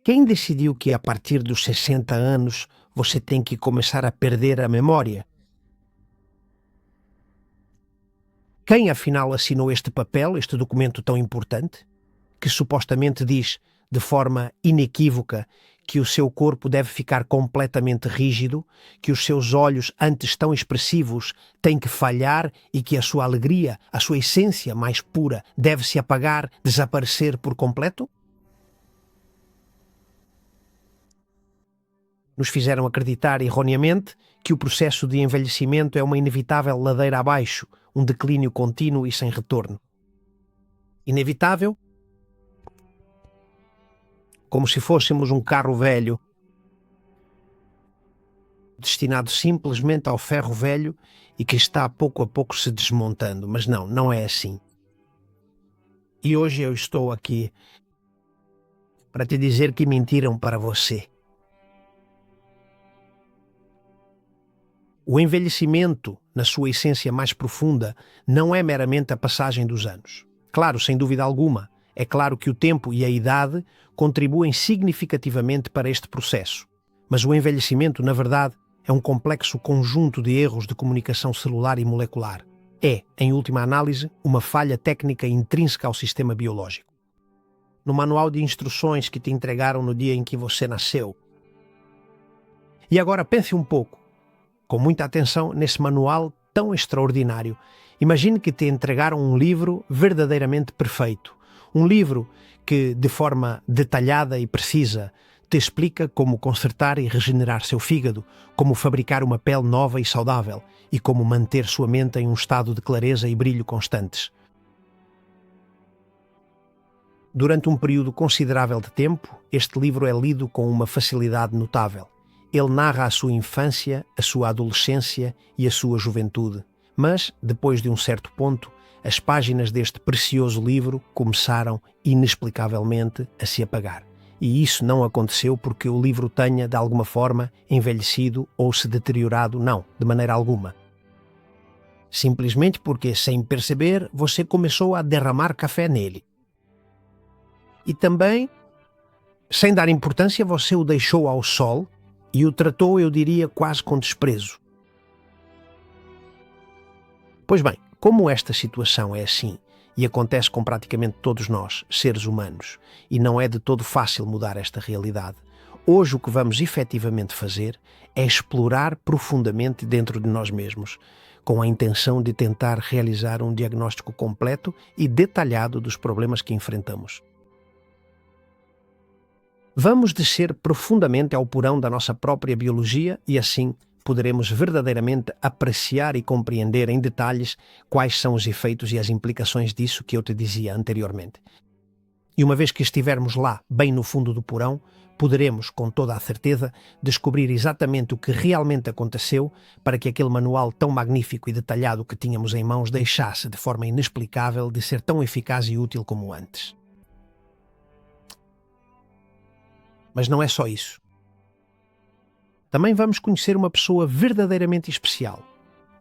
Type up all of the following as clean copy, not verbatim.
Quem decidiu que a partir dos 60 anos você tem que começar a perder a memória? Quem afinal assinou este papel, este documento tão importante, que supostamente diz de forma inequívoca que o seu corpo deve ficar completamente rígido, que os seus olhos, antes tão expressivos, têm que falhar e que a sua alegria, a sua essência mais pura, deve se apagar, desaparecer por completo? Nos fizeram acreditar erroneamente que o processo de envelhecimento é uma inevitável ladeira abaixo, um declínio contínuo e sem retorno. Inevitável? Como se fôssemos um carro velho, destinado simplesmente ao ferro velho e que está pouco a pouco se desmontando. Mas não, não é assim. E hoje eu estou aqui para te dizer que mentiram para você. O envelhecimento, na sua essência mais profunda, não é meramente a passagem dos anos. Claro, sem dúvida alguma, é claro que o tempo e a idade contribuem significativamente para este processo. Mas o envelhecimento, na verdade, é um complexo conjunto de erros de comunicação celular e molecular. É, em última análise, uma falha técnica intrínseca ao sistema biológico. No manual de instruções que te entregaram no dia em que você nasceu. E agora pense um pouco, com muita atenção, nesse manual tão extraordinário. Imagine que te entregaram um livro verdadeiramente perfeito. Um livro que, de forma detalhada e precisa, te explica como consertar e regenerar seu fígado, como fabricar uma pele nova e saudável e como manter sua mente em um estado de clareza e brilho constantes. Durante um período considerável de tempo, este livro é lido com uma facilidade notável. Ele narra a sua infância, a sua adolescência e a sua juventude. Mas, depois de um certo ponto, as páginas deste precioso livro começaram, inexplicavelmente, a se apagar. E isso não aconteceu porque o livro tenha, de alguma forma, envelhecido ou se deteriorado, não, de maneira alguma. Simplesmente porque, sem perceber, você começou a derramar café nele. E também, sem dar importância, você o deixou ao sol e o tratou, eu diria, quase com desprezo. Pois bem, como esta situação é assim, e acontece com praticamente todos nós, seres humanos, e não é de todo fácil mudar esta realidade, hoje o que vamos efetivamente fazer é explorar profundamente dentro de nós mesmos, com a intenção de tentar realizar um diagnóstico completo e detalhado dos problemas que enfrentamos. Vamos descer profundamente ao porão da nossa própria biologia e assim poderemos verdadeiramente apreciar e compreender em detalhes quais são os efeitos e as implicações disso que eu te dizia anteriormente. E uma vez que estivermos lá, bem no fundo do porão, poderemos, com toda a certeza, descobrir exatamente o que realmente aconteceu para que aquele manual tão magnífico e detalhado que tínhamos em mãos deixasse, de forma inexplicável, de ser tão eficaz e útil como antes. Mas não é só isso. Também vamos conhecer uma pessoa verdadeiramente especial,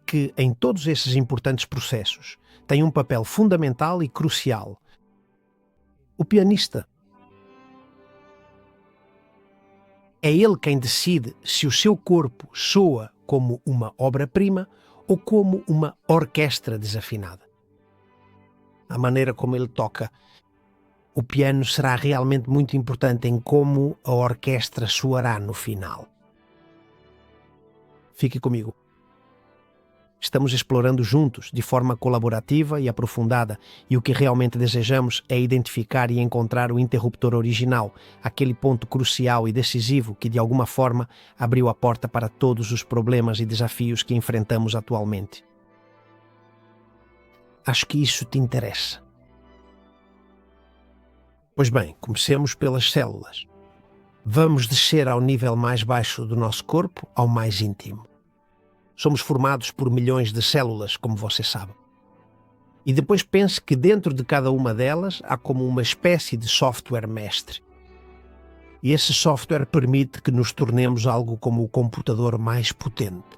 que, em todos esses importantes processos, tem um papel fundamental e crucial. O pianista. É ele quem decide se o seu corpo soa como uma obra-prima ou como uma orquestra desafinada. A maneira como ele toca o piano será realmente muito importante em como a orquestra soará no final. Fique comigo. Estamos explorando juntos, de forma colaborativa e aprofundada, e o que realmente desejamos é identificar e encontrar o interruptor original, aquele ponto crucial e decisivo que, de alguma forma, abriu a porta para todos os problemas e desafios que enfrentamos atualmente. Acho que isso te interessa. Pois bem, comecemos pelas células. Vamos descer ao nível mais baixo do nosso corpo, ao mais íntimo. Somos formados por milhões de células, como você sabe. E depois pense que dentro de cada uma delas há como uma espécie de software mestre. E esse software permite que nos tornemos algo como o computador mais potente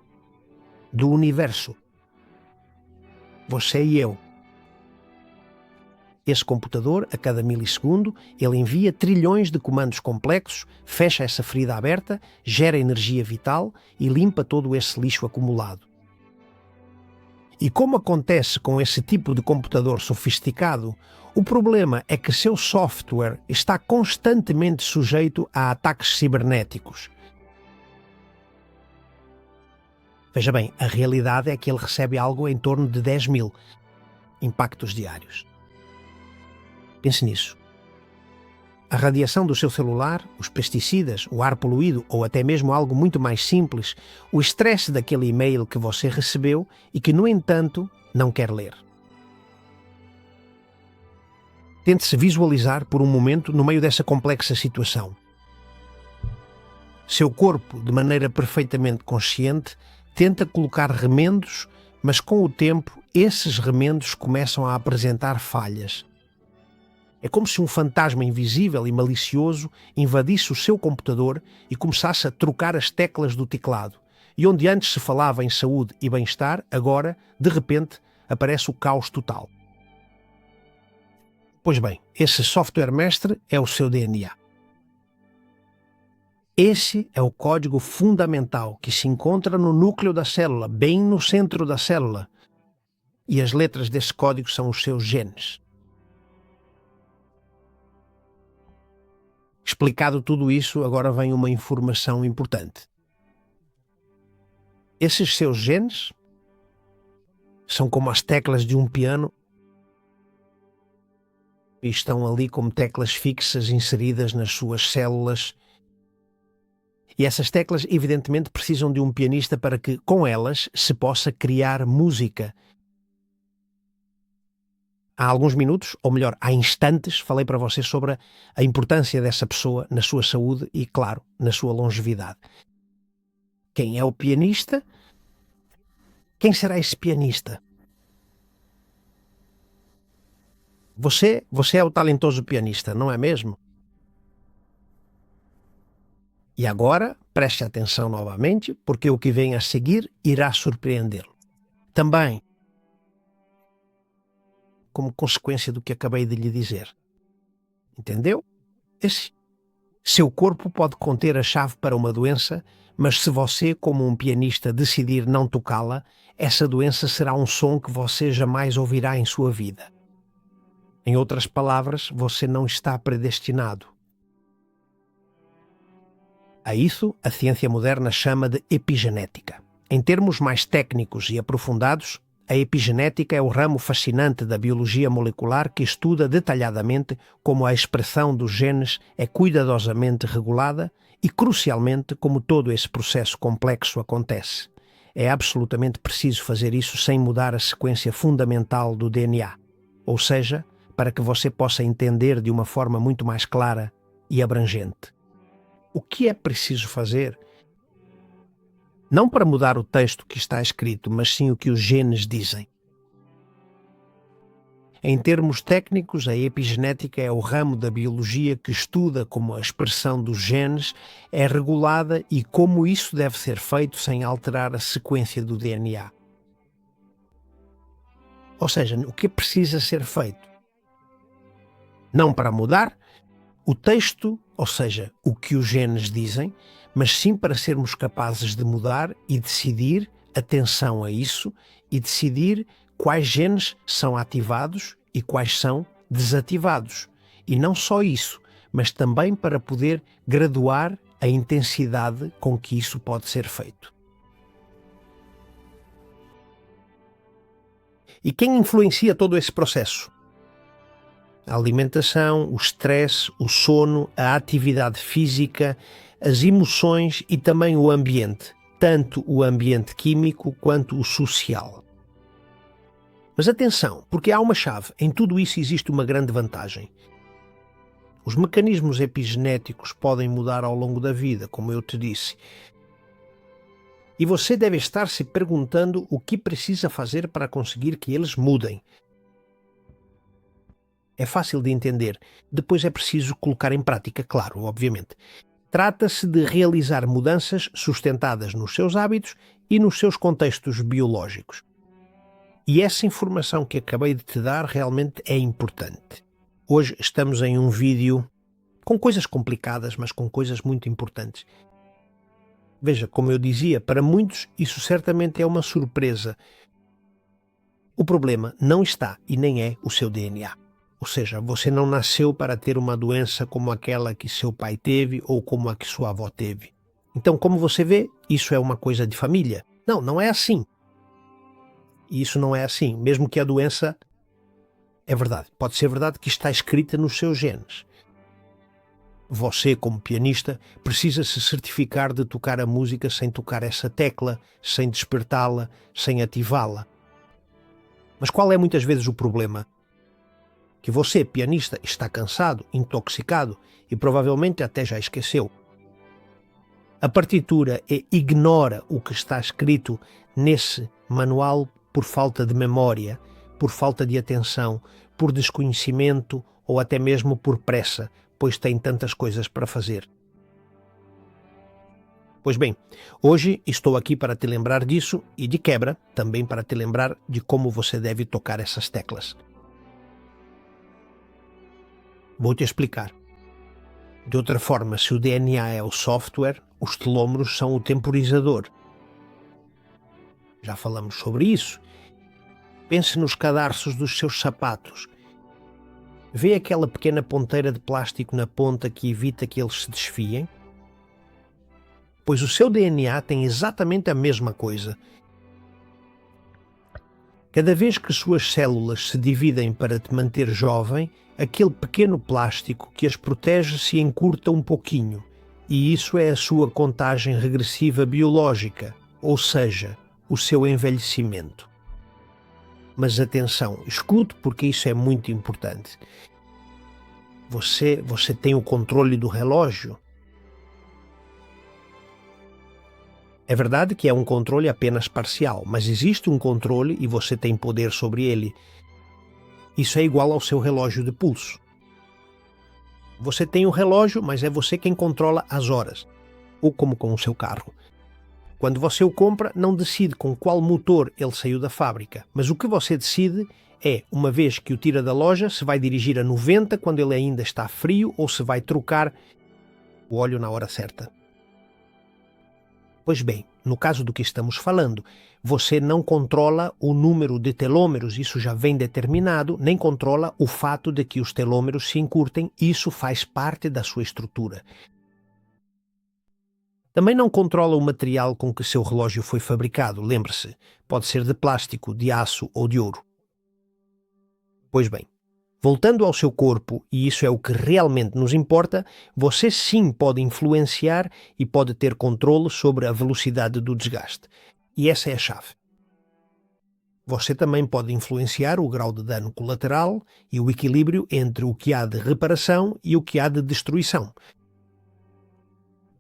do universo. Você e eu. esse computador, a cada milissegundo, ele envia trilhões de comandos complexos, fecha essa ferida aberta, gera energia vital e limpa todo esse lixo acumulado. E como acontece com esse tipo de computador sofisticado, o problema é que seu software está constantemente sujeito a ataques cibernéticos. Veja bem, a realidade é que ele recebe algo em torno de 10.000 impactos diários. Pense nisso. A radiação do seu celular, os pesticidas, o ar poluído ou até mesmo algo muito mais simples, o estresse daquele e-mail que você recebeu e que, no entanto, não quer ler. Tente-se visualizar por um momento no meio dessa complexa situação. Seu corpo, de maneira perfeitamente consciente, tenta colocar remendos, mas com o tempo esses remendos começam a apresentar falhas. É como se um fantasma invisível e malicioso invadisse o seu computador e começasse a trocar as teclas do teclado. E onde antes se falava em saúde e bem-estar, agora, de repente, aparece o caos total. Pois bem, esse software mestre é o seu DNA. Esse é o código fundamental que se encontra no núcleo da célula, bem no centro da célula. E as letras desse código são os seus genes. Explicado tudo isso, agora vem uma informação importante. Esses seus genes são como as teclas de um piano e estão ali como teclas fixas inseridas nas suas células. E essas teclas, evidentemente, precisam de um pianista para que, com elas, se possa criar música. Há alguns minutos, ou melhor, há instantes, falei para vocês sobre a importância dessa pessoa na sua saúde e, claro, na sua longevidade. Quem é o pianista? Quem será esse pianista? Você é o talentoso pianista, não é mesmo? E agora, preste atenção novamente, porque o que vem a seguir irá surpreendê-lo. Também, como consequência do que acabei de lhe dizer. Entendeu? Seu corpo pode conter a chave para uma doença, mas se você, como um pianista, decidir não tocá-la, essa doença será um som que você jamais ouvirá em sua vida. Em outras palavras, você não está predestinado. A isso, a ciência moderna chama de epigenética. Em termos mais técnicos e aprofundados, a epigenética é o ramo fascinante da biologia molecular que estuda detalhadamente como a expressão dos genes é cuidadosamente regulada e, crucialmente, como todo esse processo complexo acontece. É absolutamente preciso fazer isso sem mudar a sequência fundamental do DNA, ou seja, para que você possa entender de uma forma muito mais clara e abrangente. O que é preciso fazer? Não para mudar o texto que está escrito, mas sim o que os genes dizem. Em termos técnicos, a epigenética é o ramo da biologia que estuda como a expressão dos genes é regulada e como isso deve ser feito sem alterar a sequência do DNA. Ou seja, o que precisa ser feito? Não para mudar o texto, ou seja, o que os genes dizem, mas sim para sermos capazes de mudar e decidir, atenção a isso, e decidir quais genes são ativados e quais são desativados. E não só isso, mas também para poder graduar a intensidade com que isso pode ser feito. E quem influencia todo esse processo? A alimentação, o stress, o sono, a atividade física, as emoções e também o ambiente, tanto o ambiente químico quanto o social. Mas atenção, porque há uma chave, em tudo isso existe uma grande vantagem. Os mecanismos epigenéticos podem mudar ao longo da vida, como eu te disse. E você deve estar se perguntando o que precisa fazer para conseguir que eles mudem. É fácil de entender, depois é preciso colocar em prática, claro, obviamente. Trata-se de realizar mudanças sustentadas nos seus hábitos e nos seus contextos biológicos. E essa informação que acabei de te dar realmente é importante. Hoje estamos em um vídeo com coisas complicadas, mas com coisas muito importantes. Veja, como eu dizia, para muitos isso certamente é uma surpresa. O problema não está e nem é o seu DNA. Ou seja, você não nasceu para ter uma doença como aquela que seu pai teve ou como a que sua avó teve. Então, como você vê, isso é uma coisa de família. Não, não é assim. E isso não é assim, mesmo que a doença é verdade. Pode ser verdade que está escrita nos seus genes. Você, como pianista, precisa se certificar de tocar a música sem tocar essa tecla, sem despertá-la, sem ativá-la. Mas qual é muitas vezes o problema? Que você, pianista, está cansado, intoxicado e provavelmente até já esqueceu. A partitura ignora o que está escrito nesse manual por falta de memória, por falta de atenção, por desconhecimento ou até mesmo por pressa, pois tem tantas coisas para fazer. Pois bem, hoje estou aqui para te lembrar disso e, de quebra, também para te lembrar de como você deve tocar essas teclas. Vou te explicar. De outra forma, se o DNA é o software, os telômeros são o temporizador. Já falamos sobre isso. Pense nos cadarços dos seus sapatos. Vê aquela pequena ponteira de plástico na ponta que evita que eles se desfiem? Pois o seu DNA tem exatamente a mesma coisa. Cada vez que suas células se dividem para te manter jovem, aquele pequeno plástico que as protege se encurta um pouquinho, e isso é a sua contagem regressiva biológica, ou seja, o seu envelhecimento. Mas atenção, escute porque isso é muito importante. Você tem o controle do relógio? É verdade que é um controle apenas parcial, mas existe um controle e você tem poder sobre ele. Isso é igual ao seu relógio de pulso. Você tem o relógio, mas é você quem controla as horas, ou como com o seu carro. Quando você o compra, não decide com qual motor ele saiu da fábrica, mas o que você decide é, uma vez que o tira da loja, se vai dirigir a 90 quando ele ainda está frio ou se vai trocar o óleo na hora certa. Pois bem, no caso do que estamos falando, você não controla o número de telômeros, isso já vem determinado, nem controla o fato de que os telômeros se encurtem, isso faz parte da sua estrutura. Também não controla o material com que seu relógio foi fabricado, lembre-se, pode ser de plástico, de aço ou de ouro. Pois bem, voltando ao seu corpo, e isso é o que realmente nos importa, você sim pode influenciar e pode ter controle sobre a velocidade do desgaste. E essa é a chave. Você também pode influenciar o grau de dano colateral e o equilíbrio entre o que há de reparação e o que há de destruição.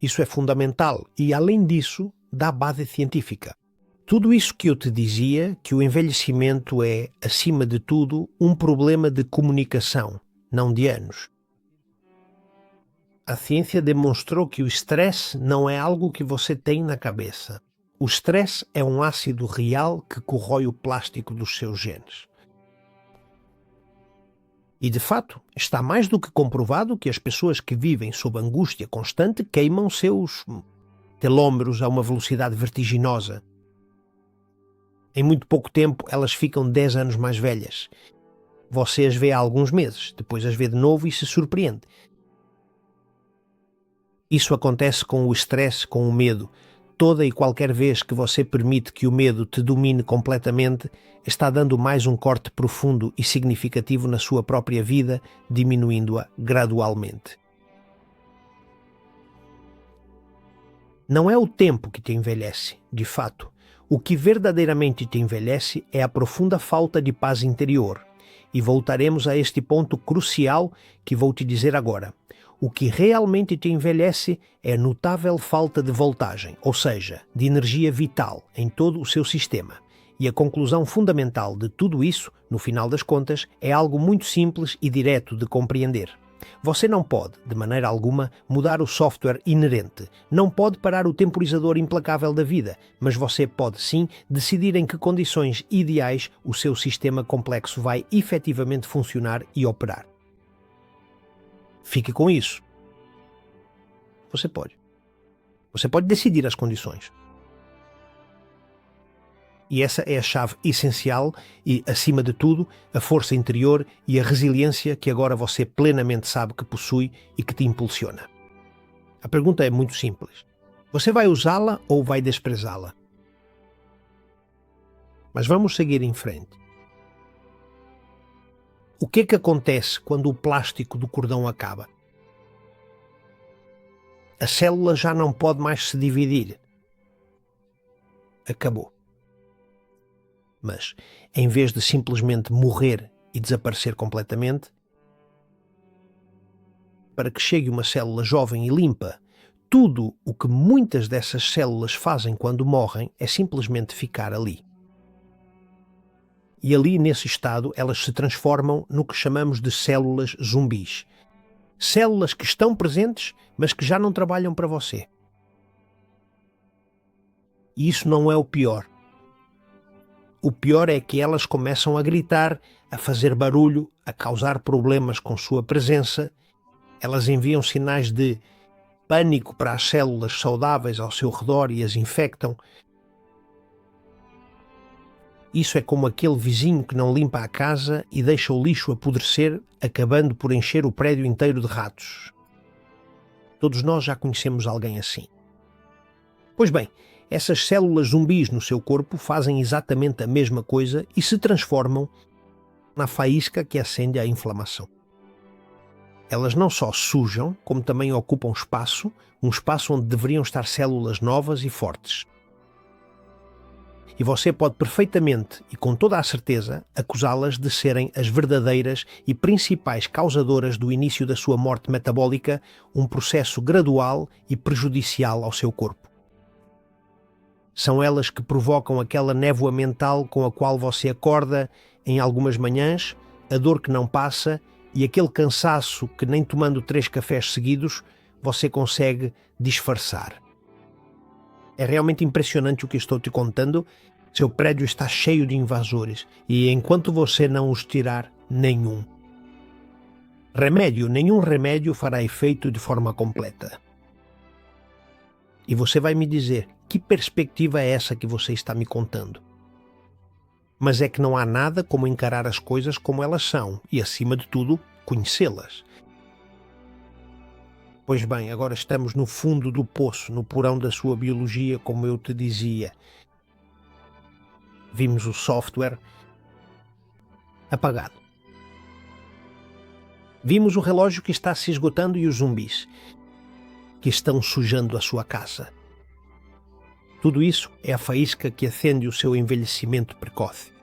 Isso é fundamental e, além disso, dá base científica. Tudo isso que eu te dizia, que o envelhecimento é, acima de tudo, um problema de comunicação, não de anos. A ciência demonstrou que o estresse não é algo que você tem na cabeça. O estresse é um ácido real que corrói o plástico dos seus genes. E, de fato, está mais do que comprovado que as pessoas que vivem sob angústia constante queimam seus telômeros a uma velocidade vertiginosa. Em muito pouco tempo, elas ficam 10 anos mais velhas. Você as vê há alguns meses, depois as vê de novo e se surpreende. Isso acontece com o estresse, com o medo. Toda e qualquer vez que você permite que o medo te domine completamente, está dando mais um corte profundo e significativo na sua própria vida, diminuindo-a gradualmente. Não é o tempo que te envelhece, de fato. O que verdadeiramente te envelhece é a profunda falta de paz interior. E voltaremos a este ponto crucial que vou te dizer agora. O que realmente te envelhece é a notável falta de voltagem, ou seja, de energia vital em todo o seu sistema. E a conclusão fundamental de tudo isso, no final das contas, é algo muito simples e direto de compreender. Você não pode, de maneira alguma, mudar o software inerente. Não pode parar o temporizador implacável da vida, mas você pode sim decidir em que condições ideais o seu sistema complexo vai efetivamente funcionar e operar. Fique com isso. Você pode. Você pode decidir as condições. E essa é a chave essencial e, acima de tudo, a força interior e a resiliência que agora você plenamente sabe que possui e que te impulsiona. A pergunta é muito simples. Você vai usá-la ou vai desprezá-la? Mas vamos seguir em frente. O que é que acontece quando o plástico do cordão acaba? A célula já não pode mais se dividir. Acabou. Mas, em vez de simplesmente morrer e desaparecer completamente, para que chegue uma célula jovem e limpa, tudo o que muitas dessas células fazem quando morrem é simplesmente ficar ali. E ali, nesse estado, elas se transformam no que chamamos de células zumbis. Células que estão presentes, mas que já não trabalham para você. E isso não é o pior. O pior é que elas começam a gritar, a fazer barulho, a causar problemas com sua presença. Elas enviam sinais de pânico para as células saudáveis ao seu redor e as infectam. Isso é como aquele vizinho que não limpa a casa e deixa o lixo apodrecer, acabando por encher o prédio inteiro de ratos. Todos nós já conhecemos alguém assim. Pois bem, essas células zumbis no seu corpo fazem exatamente a mesma coisa e se transformam na faísca que acende a inflamação. Elas não só sujam, como também ocupam espaço, um espaço onde deveriam estar células novas e fortes. E você pode perfeitamente e com toda a certeza acusá-las de serem as verdadeiras e principais causadoras do início da sua morte metabólica, um processo gradual e prejudicial ao seu corpo. São elas que provocam aquela névoa mental com a qual você acorda em algumas manhãs, a dor que não passa e aquele cansaço que nem tomando 3 cafés seguidos você consegue disfarçar. É realmente impressionante o que estou te contando. Seu prédio está cheio de invasores e enquanto você não os tirar, nenhum remédio fará efeito de forma completa. E você vai me dizer, que perspectiva é essa que você está me contando? Mas é que não há nada como encarar as coisas como elas são e, acima de tudo, conhecê-las. Pois bem, agora estamos no fundo do poço, no porão da sua biologia, como eu te dizia. Vimos o software apagado. Vimos o relógio que está se esgotando e os zumbis que estão sujando a sua casa. Tudo isso é a faísca que acende o seu envelhecimento precoce.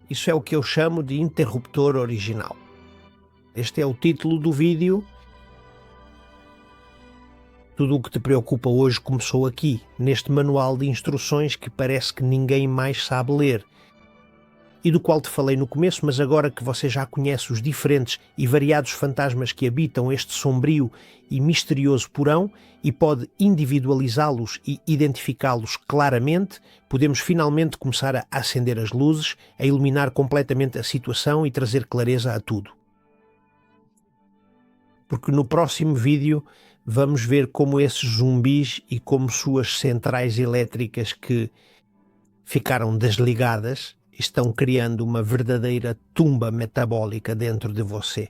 Isso é o que eu chamo de interruptor original. Este é o título do vídeo. Tudo o que te preocupa hoje começou aqui, neste manual de instruções que parece que ninguém mais sabe ler. E do qual te falei no começo, mas agora que você já conhece os diferentes e variados fantasmas que habitam este sombrio e misterioso porão e pode individualizá-los e identificá-los claramente, podemos finalmente começar a acender as luzes, a iluminar completamente a situação e trazer clareza a tudo. Porque no próximo vídeo vamos ver como esses zumbis e como suas centrais elétricas que ficaram desligadas estão criando uma verdadeira tumba metabólica dentro de você.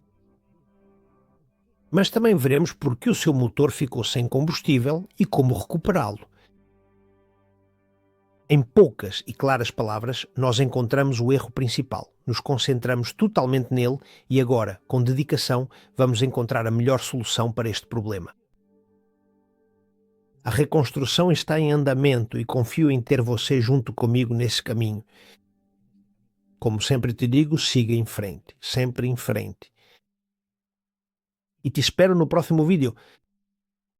Mas também veremos porque o seu motor ficou sem combustível e como recuperá-lo. Em poucas e claras palavras, nós encontramos o erro principal, nos concentramos totalmente nele e agora, com dedicação, vamos encontrar a melhor solução para este problema. A reconstrução está em andamento e confio em ter você junto comigo nesse caminho. Como sempre te digo, siga em frente, sempre em frente. E te espero no próximo vídeo.